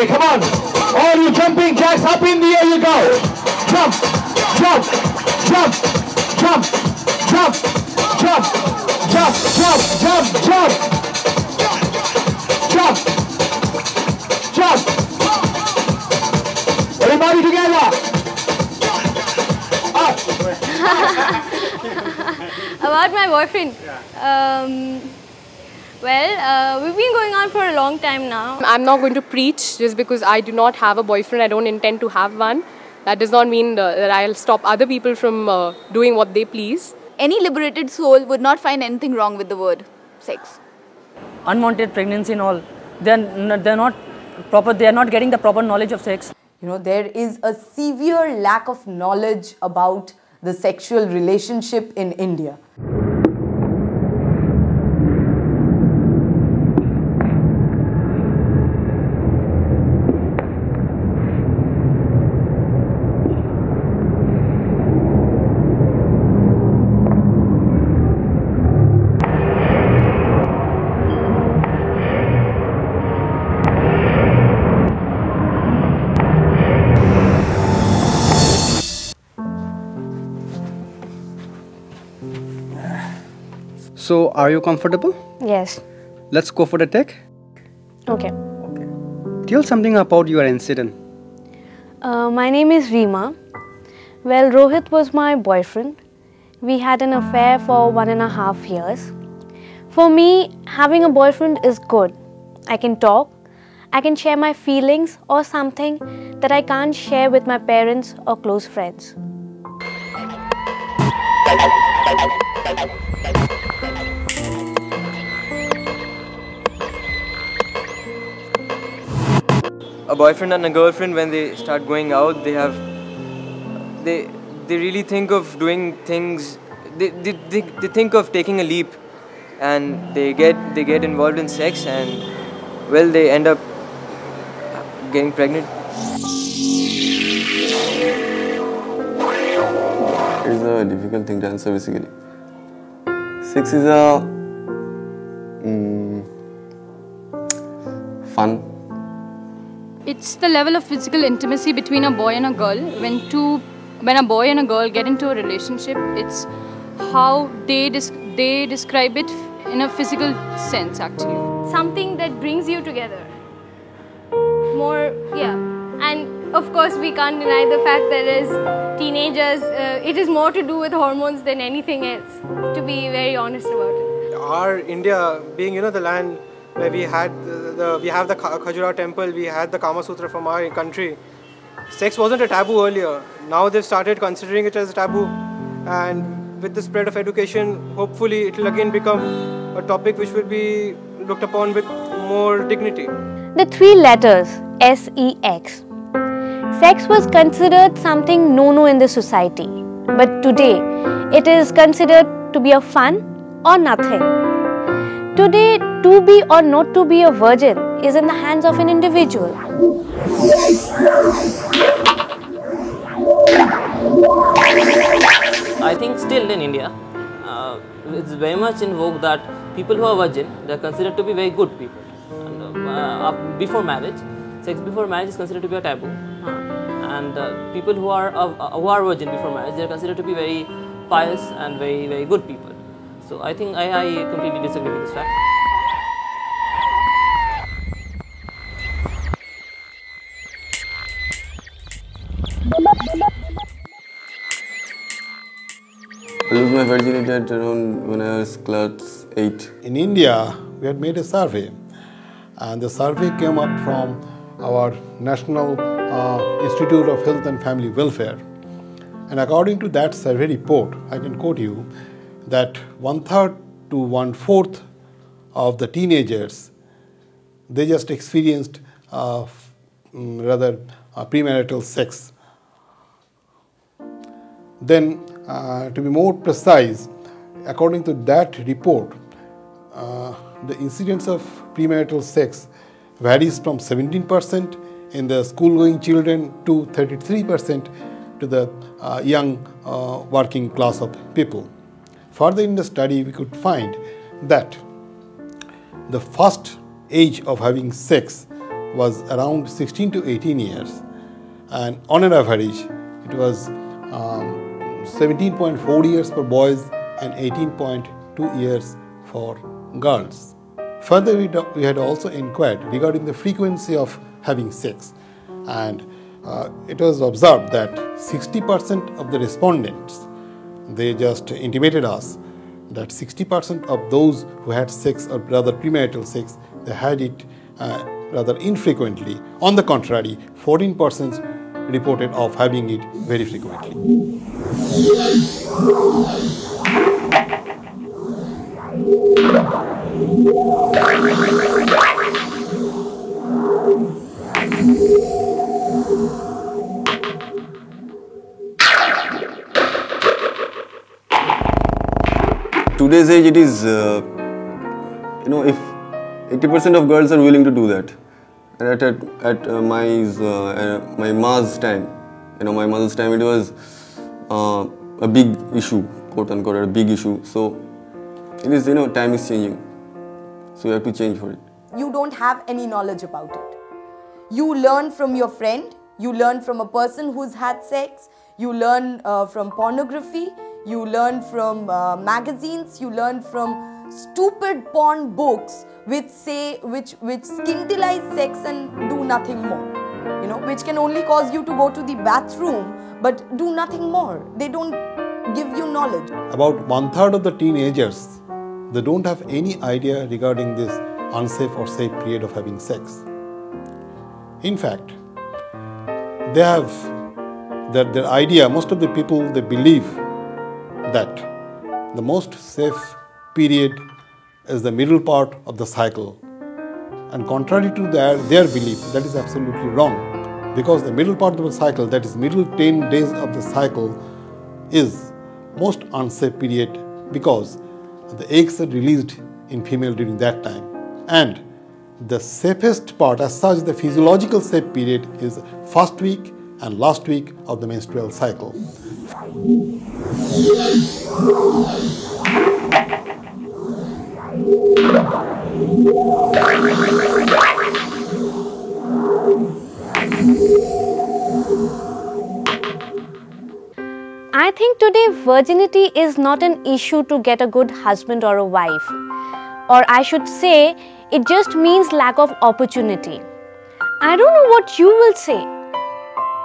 Okay, come on. All you jumping jacks, up in the air you go. Jump, jump, jump, jump, jump, jump, jump, jump, jump, jump, jump, jump. Everybody together. Up. About my boyfriend. We've been going on for a long time now. I'm not going to preach just because I do not have a boyfriend. I don't intend to have one. That does not mean that I'll stop other people from doing what they please. Any liberated soul would not find anything wrong with the word sex. Unwanted pregnancy and all, they're not proper. They are not getting the proper knowledge of sex. You know, there is a severe lack of knowledge about the sexual relationship in India. So, are you comfortable? Yes. Let's go for the tech. Okay. Tell something about your incident. My name is Reema. Well, Rohit was my boyfriend. We had an affair for 1.5 years. For me, having a boyfriend is good. I can talk, I can share my feelings or something that I can't share with my parents or close friends. A boyfriend and a girlfriend, when they start going out, they really think of doing things. They think of taking a leap, and they get involved in sex, and well, they end up getting pregnant. It's a difficult thing to answer basically. Sex is a fun. It's the level of physical intimacy between a boy and a girl. When a boy and a girl get into a relationship, it's how they describe it in a physical sense actually. Something that brings you together. And of course we can't deny the fact that as teenagers, it is more to do with hormones than anything else, to be very honest about it. Our India being, the land where we have the Khajuraho temple, we had the Kama Sutra from our country. Sex wasn't a taboo earlier. Now they've started considering it as a taboo, and with the spread of education, hopefully it will again become a topic which will be looked upon with more dignity. The 3 letters SEX. Sex was considered something no-no in the society, but today it is considered to be a fun or nothing. Today, to be or not to be a virgin is in the hands of an individual. I think still in India, it's very much in vogue that people who are virgin, they are considered to be very good people. And, before marriage, sex before marriage is considered to be a taboo. And people who are virgin before marriage, they are considered to be very pious and very, very good people. So I think I completely disagree with this fact. I lose my virginity at around when I was class 8. In India, we had made a survey, and the survey came up from our National Institute of Health and Family Welfare. And according to that survey report, I can quote you, that 1/3 to 1/4 of the teenagers, they just experienced premarital sex. Then, to be more precise, according to that report, the incidence of premarital sex varies from 17% in the school-going children to 33% to the young working class of people. Further in the study, we could find that the first age of having sex was around 16 to 18 years, and on an average it was 17.4 years for boys and 18.2 years for girls. Further, we had also inquired regarding the frequency of having sex, and it was observed that 60% of the respondents, they just intimated us that 60% of those who had sex, or rather premarital sex, they had it rather infrequently. On the contrary, 14% reported of having it very frequently. Today's age, it is, if 80% of girls are willing to do that. And at my ma's time, my mother's time, it was a big issue, quote unquote, a big issue. So it is, time is changing. So you have to change for it. You don't have any knowledge about it. You learn from your friend, you learn from a person who's had sex, you learn from pornography, you learn from magazines, you learn from stupid porn books which skintilize sex and do nothing more. Which can only cause you to go to the bathroom but do nothing more. They don't give you knowledge. About 1/3 of the teenagers, they don't have any idea regarding this unsafe or safe period of having sex. In fact, they have their idea, most of the people, they believe that the most safe period is the middle part of the cycle. And contrary to their belief, that is absolutely wrong. Because the middle part of the cycle, that is middle 10 days of the cycle, is most unsafe period because the eggs are released in female during that time. And the safest part, as such, the physiological safe period is first week and last week of the menstrual cycle. I think today virginity is not an issue to get a good husband or a wife. Or I should say, it just means lack of opportunity. I don't know what you will say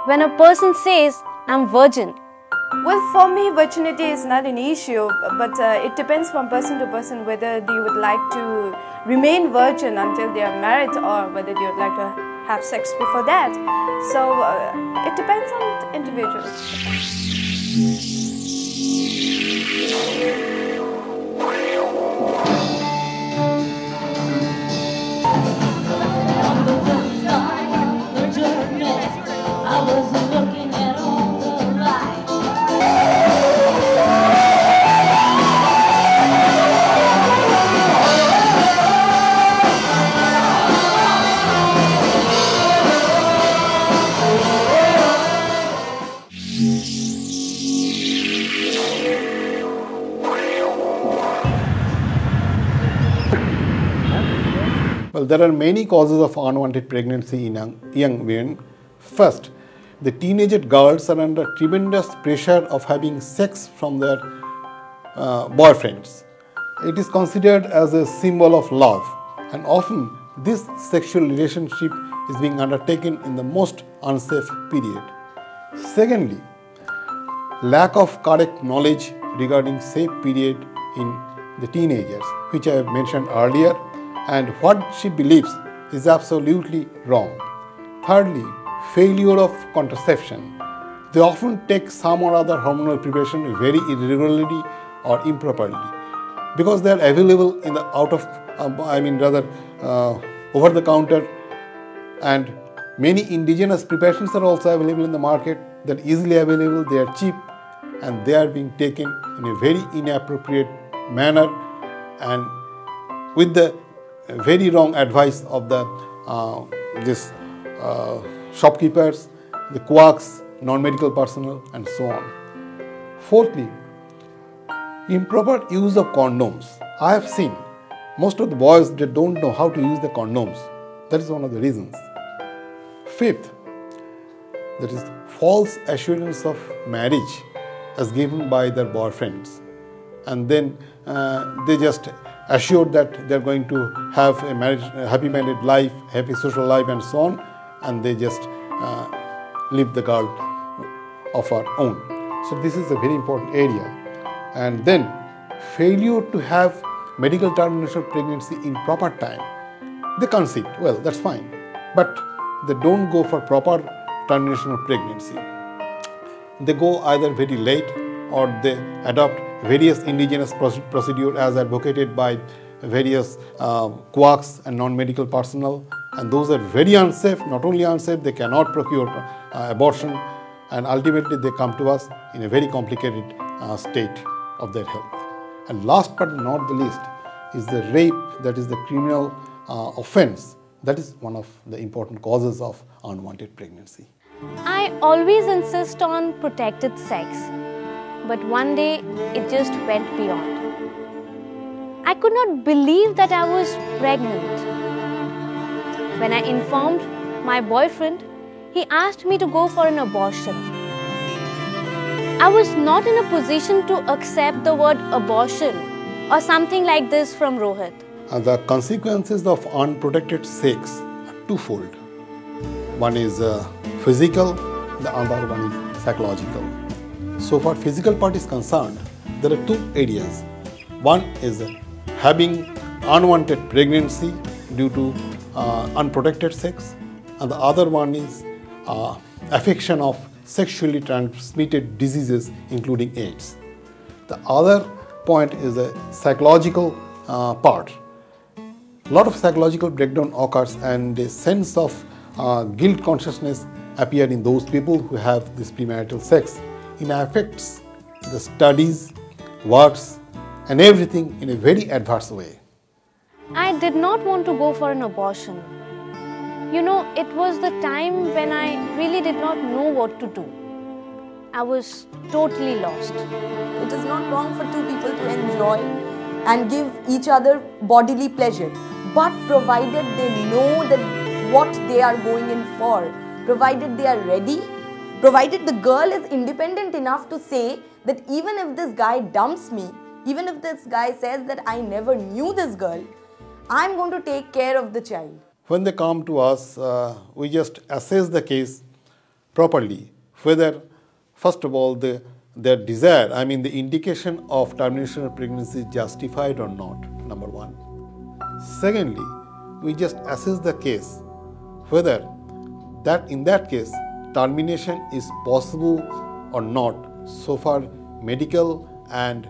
when a person says, I'm virgin. Well, for me, virginity is not an issue, but it depends from person to person whether they would like to remain virgin until they are married or whether they would like to have sex before that. So it depends on the individual. Well, there are many causes of unwanted pregnancy in young women. First, the teenage girls are under tremendous pressure of having sex from their boyfriends. It is considered as a symbol of love, and often this sexual relationship is being undertaken in the most unsafe period. Secondly, lack of correct knowledge regarding safe period in the teenagers, which I have mentioned earlier, and what she believes is absolutely wrong. Thirdly, failure of contraception. They often take some or other hormonal preparation very irregularly or improperly because they are available in the over the counter, and many indigenous preparations are also available in the market that are easily available, they are cheap, and they are being taken in a very inappropriate manner and with the very wrong advice of the shopkeepers, the quacks, non-medical personnel, and so on. Fourthly, improper use of condoms. I have seen most of the boys, they don't know how to use the condoms. That is one of the reasons. Fifth, that is false assurance of marriage as given by their boyfriends, and then they just assure that they are going to have a marriage, happy married life, happy social life and so on, and they just leave the girl of her own. So this is a very important area. And then failure to have medical termination of pregnancy in proper time. They conceive, well, that's fine, but they don't go for proper termination of pregnancy. They go either very late or they adopt various indigenous procedures as advocated by various quacks and non-medical personnel, and those are very unsafe. Not only unsafe, they cannot procure abortion, and ultimately they come to us in a very complicated state of their health. And last but not the least is the rape, that is the criminal offense. That is one of the important causes of unwanted pregnancy. I always insist on protected sex, but one day it just went beyond. I could not believe that I was pregnant. When I informed my boyfriend, he asked me to go for an abortion. I was not in a position to accept the word abortion or something like this from Rohit. The consequences of unprotected sex are twofold. One is physical, the other one is psychological. So far physical part is concerned, there are two areas. One is having unwanted pregnancy due to unprotected sex, and the other one is affection of sexually transmitted diseases including AIDS. The other point is a psychological part. A lot of psychological breakdown occurs and a sense of guilt consciousness appear in those people who have this premarital sex. It affects the studies, works and everything in a very adverse way. I did not want to go for an abortion. You know, it was the time when I really did not know what to do. I was totally lost. It is not wrong for two people to enjoy and give each other bodily pleasure, but provided they know that what they are going in for, provided they are ready, provided the girl is independent enough to say that even if this guy dumps me, even if this guy says that I never knew this girl, I'm going to take care of the child. When they come to us, we just assess the case properly, whether first of all their desire, I mean the indication of termination of pregnancy is justified or not, number one. Secondly, we just assess the case, whether that in that case termination is possible or not, so far medical and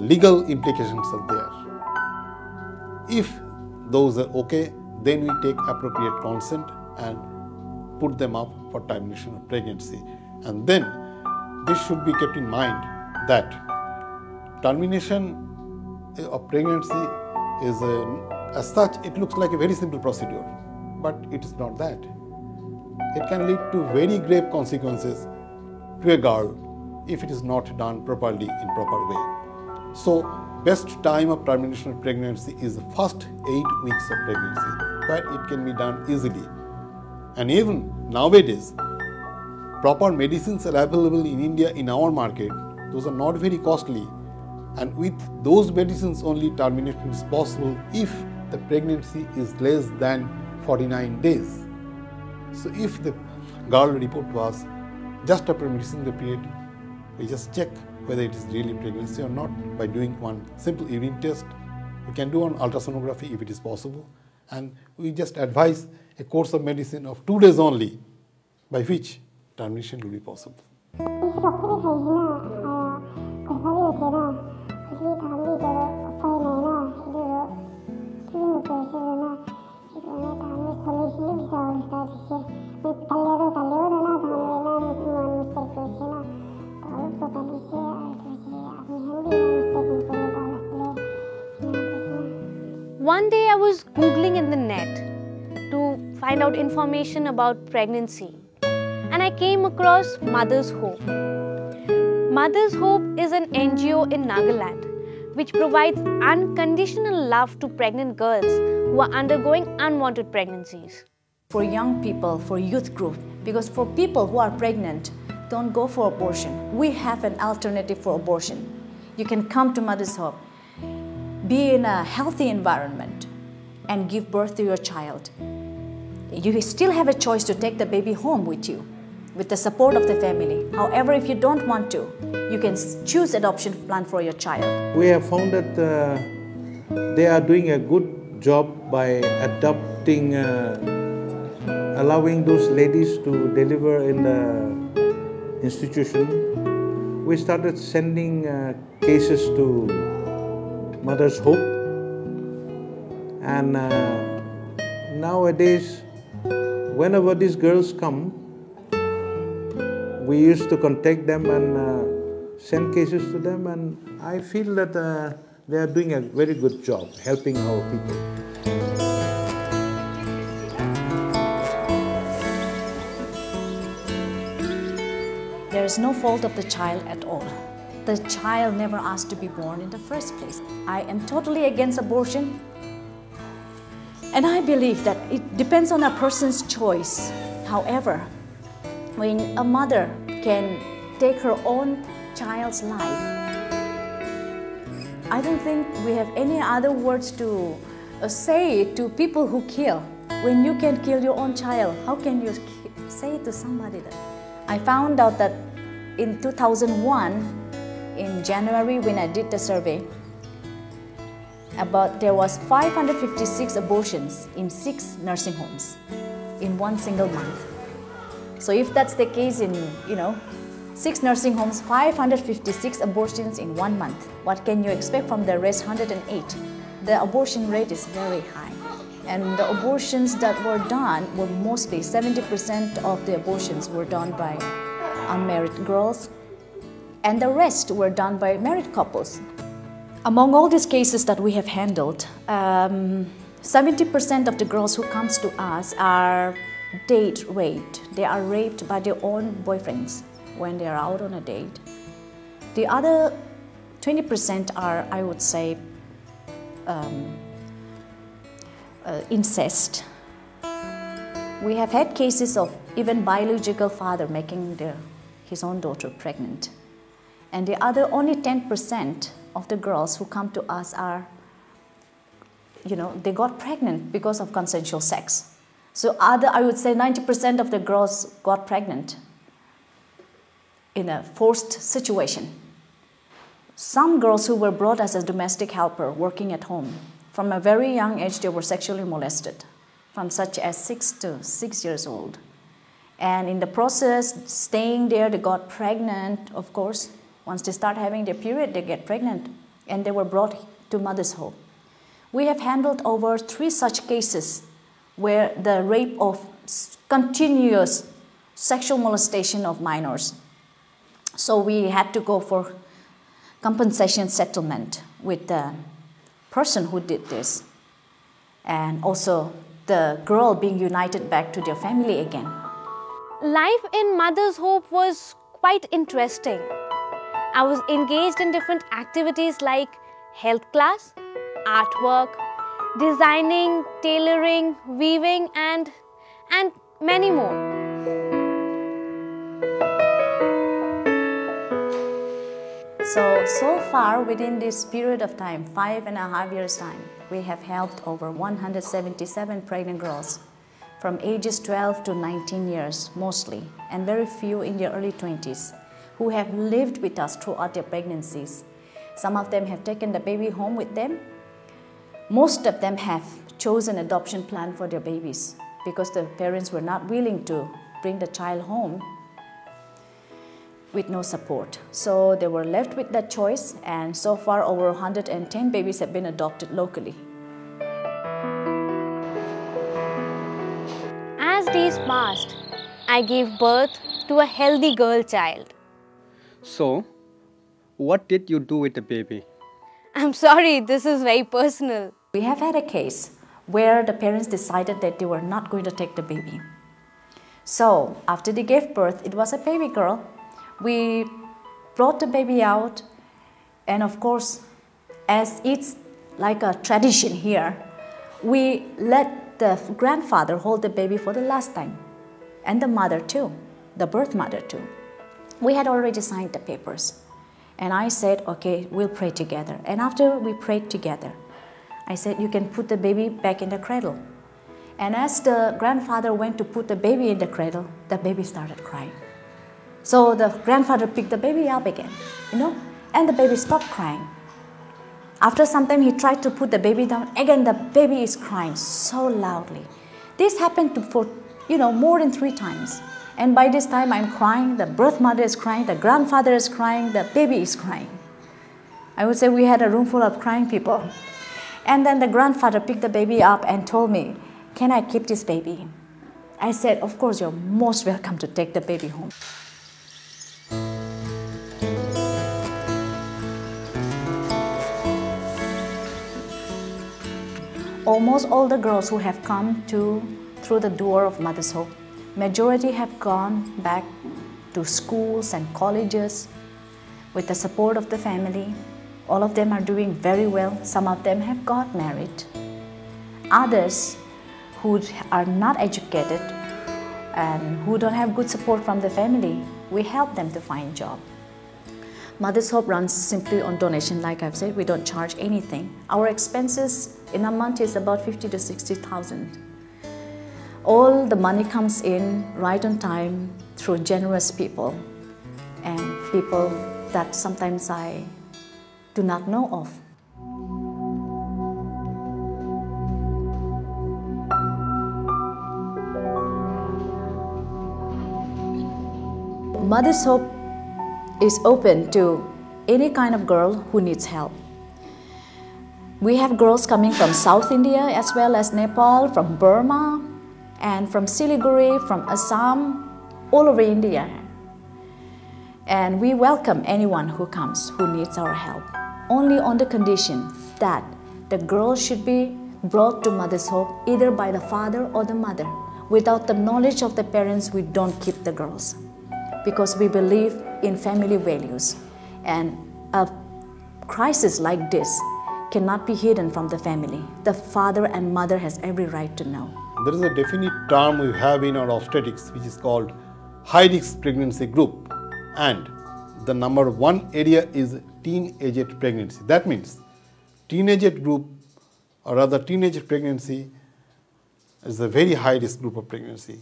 legal implications are there. If those are okay, then we take appropriate consent and put them up for termination of pregnancy. And then this should be kept in mind that termination of pregnancy is as such, it looks like a very simple procedure, but it is not that. It can lead to very grave consequences to a girl if it is not done properly in proper way. So best time of termination of pregnancy is the first 8 weeks of pregnancy, where it can be done easily. And even nowadays, proper medicines are available in India in our market. Those are not very costly, and with those medicines only termination is possible if the pregnancy is less than 49 days. So if the girl report to us just after missing the period, we just check whether it is really pregnancy or not by doing one simple urine test. We can do an ultrasonography if it is possible, and we just advise a course of medicine of 2 days only, by which termination will be possible. One day I was Googling in the net to find out information about pregnancy, and I came across Mother's Hope. Mother's Hope is an NGO in Nagaland which provides unconditional love to pregnant girls who are undergoing unwanted pregnancies. For young people, for youth group, because for people who are pregnant, don't go for abortion. We have an alternative for abortion. You can come to Mother's Hope, be in a healthy environment, and give birth to your child. You still have a choice to take the baby home with you, with the support of the family. However, if you don't want to, you can choose adoption plan for your child. We have found that they are doing a good job by adopting, allowing those ladies to deliver in the institution. We started sending cases to Mother's Hope, and nowadays, whenever these girls come, we used to contact them and send cases to them, and I feel that they are doing a very good job helping our people. There is no fault of the child at all. The child never asked to be born in the first place. I am totally against abortion, and I believe that it depends on a person's choice. However, when a mother can take her own child's life, I don't think we have any other words to say to people who kill. When you can kill your own child, how can you say to somebody that? I found out that in 2001, in January when I did the survey, there was 556 abortions in 6 nursing homes in one single month. So if that's the case in 6 nursing homes, 556 abortions in 1 month, what can you expect from the rest 108? The abortion rate is very high. And the abortions that were done were mostly 70% of the abortions were done by unmarried girls, and the rest were done by married couples. Among all these cases that we have handled, 70% of the girls who comes to us are date raped. They are raped by their own boyfriends when they are out on a date. The other 20% are, I would say, incest. We have had cases of even biological father making his own daughter pregnant. And the other only 10% of the girls who come to us are, they got pregnant because of consensual sex. So I would say 90% of the girls got pregnant in a forced situation. Some girls who were brought as a domestic helper working at home, from a very young age they were sexually molested, from such as 6 years old. And in the process, staying there, they got pregnant, of course. Once they start having their period, they get pregnant, and they were brought to Mother's Hope. We have handled over 3 such cases where the rape of continuous sexual molestation of minors. So we had to go for compensation settlement with the person who did this, and also the girl being united back to their family again. Life in Mother's Hope was quite interesting. I was engaged in different activities like health class, artwork, designing, tailoring, weaving, and many more. So far within this period of time, 5.5 years time, we have helped over 177 pregnant girls from ages 12 to 19 years mostly, and very few in their early 20s who have lived with us throughout their pregnancies. Some of them have taken the baby home with them. Most of them have chosen adoption plan for their babies because the parents were not willing to bring the child home with no support. So they were left with that choice, and so far over 110 babies have been adopted locally. As days passed, I gave birth to a healthy girl child. So, what did you do with the baby? I'm sorry, this is very personal. We have had a case where the parents decided that they were not going to take the baby. So, after they gave birth, it was a baby girl. We brought the baby out, and of course, as it's like a tradition here, we let the grandfather hold the baby for the last time, and the mother too, the birth mother too. We had already signed the papers, and I said, okay, we'll pray together. And after we prayed together, I said, you can put the baby back in the cradle. And as the grandfather went to put the baby in the cradle, the baby started crying. So the grandfather picked the baby up again, and the baby stopped crying. After some time, he tried to put the baby down. Again, the baby is crying so loudly. This happened for, more than 3 times. And by this time, I'm crying. The birth mother is crying. The grandfather is crying. The baby is crying. I would say we had a room full of crying people. And then the grandfather picked the baby up and told me, can I keep this baby? I said, of course, you're most welcome to take the baby home. Almost all the girls who have come through the door of Mother's Hope, majority have gone back to schools and colleges with the support of the family. All of them are doing very well. Some of them have got married. Others who are not educated and who don't have good support from the family, we help them to find job. Mother's Hope runs simply on donation. Like I've said, we don't charge anything. Our expenses in a month is about 50 to 60,000. All the money comes in right on time through generous people and people that sometimes I do not know of. Mother's Hope is open to any kind of girl who needs help. We have girls coming from South India as well as Nepal, from Burma, and from Siliguri, from Assam, all over India. And we welcome anyone who comes who needs our help, only on the condition that the girl should be brought to Mother's Hope either by the father or the mother. Without the knowledge of the parents, we don't keep the girls, because we believe in family values, and a crisis like this cannot be hidden from the family. The father and mother has every right to know. There is a definite term we have in our obstetrics which is called high-risk pregnancy group, and the number 1 area is teenage pregnancy. That means teenage group, or rather teenage pregnancy, is a very high-risk group of pregnancy,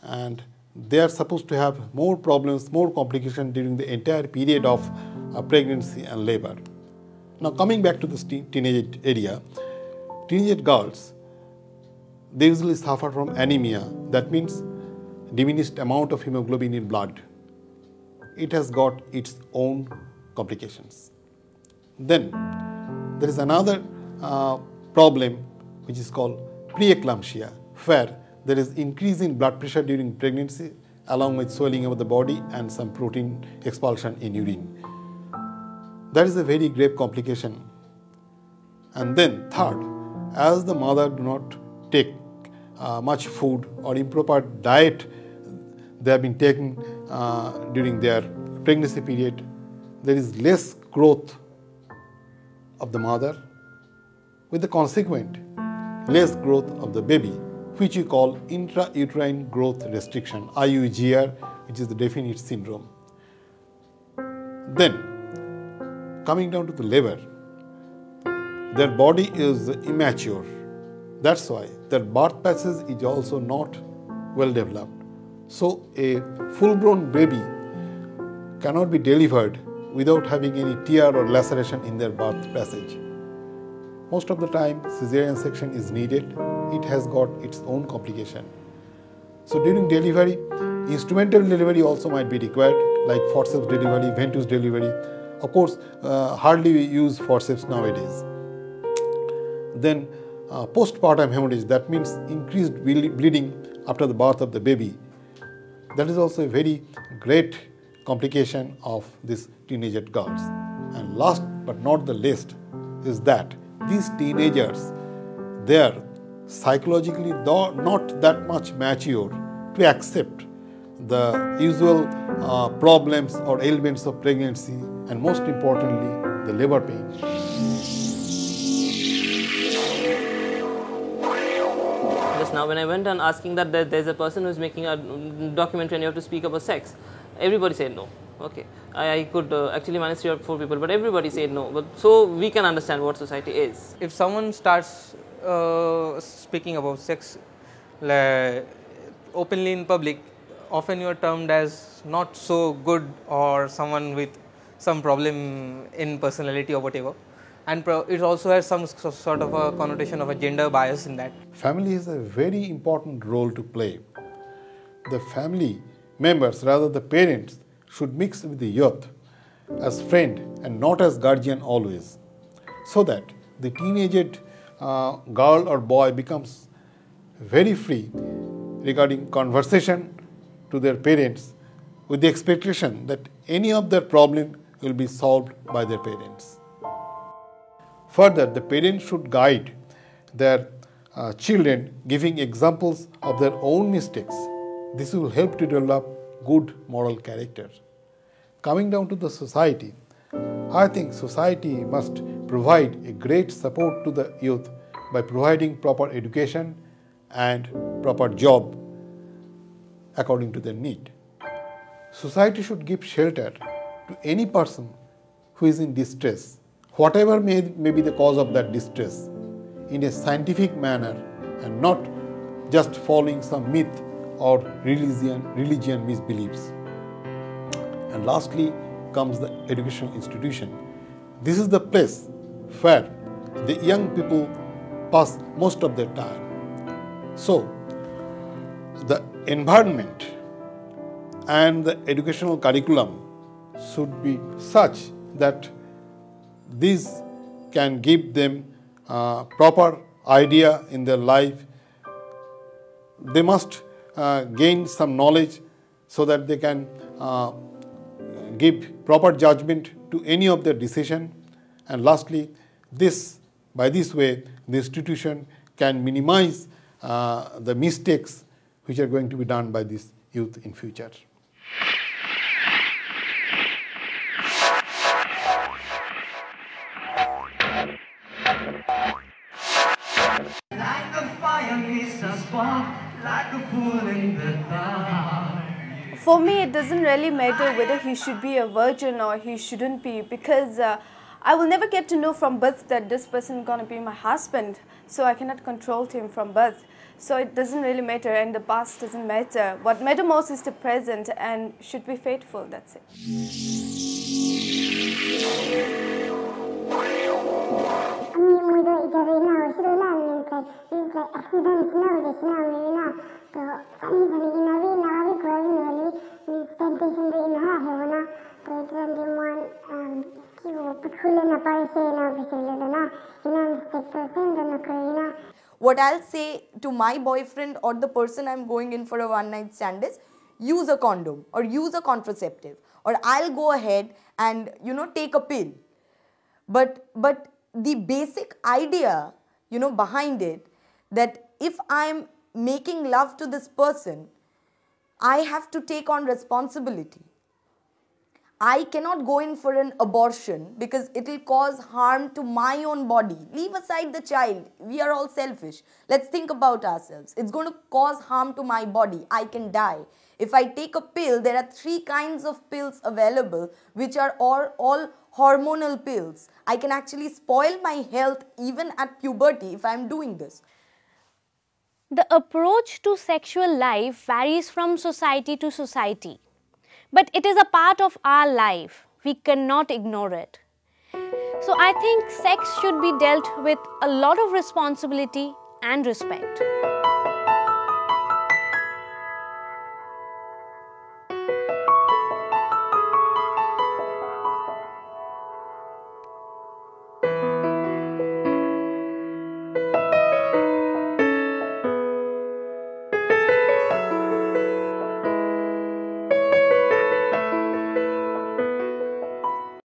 and they are supposed to have more problems, more complications during the entire period of pregnancy and labor. Now coming back to this teenage area, teenage girls, they usually suffer from anemia. That means diminished amount of hemoglobin in blood. It has got its own complications. Then there is another problem which is called preeclampsia, where there is increase in blood pressure during pregnancy along with swelling of the body and some protein expulsion in urine. That is a very grave complication. And then third, as the mother do not take much food or improper diet they have been taking during their pregnancy period, there is less growth of the mother, with the consequent less growth of the baby, which we call intrauterine growth restriction, IUGR, which is the definite syndrome. Then, coming down to the labor, their body is immature. That's why their birth passage is also not well developed. So a full-grown baby cannot be delivered without having any tear or laceration in their birth passage. Most of the time, cesarean section is needed. It has got its own complication. So during delivery, instrumental delivery also might be required, like forceps delivery, venous delivery. Of course, hardly we use forceps nowadays. Then postpartum hemorrhage, that means increased bleeding after the birth of the baby. That is also a very great complication of these teenage girls. And last but not the least is that these teenagers, they are psychologically not that much mature to accept the usual problems or ailments of pregnancy, and most importantly, the labor pain. just now, when I went on asking that there's a person who's making a documentary and you have to speak about sex, everybody said no. Okay, I could actually manage 3 or 4 people, but everybody said no. But so we can understand what society is. If someone starts speaking about sex openly in public, often you are termed as not so good or someone with some problem in personality or whatever. And it also has some sort of a connotation of a gender bias in that. Family has a very important role to play. The family members, rather the parents, should mix with the youth as friend and not as guardian always, so that the teenaged girl or boy becomes very free regarding conversation to their parents with the expectation that any of their problem will be solved by their parents. Further, the parents should guide their children, giving examples of their own mistakes. This will help to develop good moral character. Coming down to the society, I think society must provide a great support to the youth by providing proper education and proper job according to their need. Society should give shelter to any person who is in distress, whatever may be the cause of that distress, in a scientific manner and not just following some myth or religion misbeliefs. And lastly comes the educational institution. This is the place where the young people pass most of their time. So, the environment and the educational curriculum should be such that these can give them proper idea in their life. They must gain some knowledge so that they can give proper judgment to any of their decision. And lastly, by this way, the institution can minimize the mistakes which are going to be done by this youth in future. Like a fire needs a spark, like a pool in the dark. For me, it doesn't really matter whether he should be a virgin or he shouldn't be, because I will never get to know from birth that this person is going to be my husband, so I cannot control him from birth. So it doesn't really matter, and the past doesn't matter. What matters most is the present, and should be faithful, that's it. What I'll say to my boyfriend or the person I'm going in for a one-night stand is, use a condom or use a contraceptive, or I'll go ahead and, take a pill. But the basic idea, behind it, that if I'm making love to this person, I have to take on responsibility. I cannot go in for an abortion because it will cause harm to my own body. Leave aside the child. We are all selfish. Let's think about ourselves. It's going to cause harm to my body. I can die. If I take a pill, there are 3 kinds of pills available, which are all hormonal pills. I can actually spoil my health even at puberty if I'm doing this. The approach to sexual life varies from society to society. But it is a part of our life. We cannot ignore it. So I think sex should be dealt with a lot of responsibility and respect.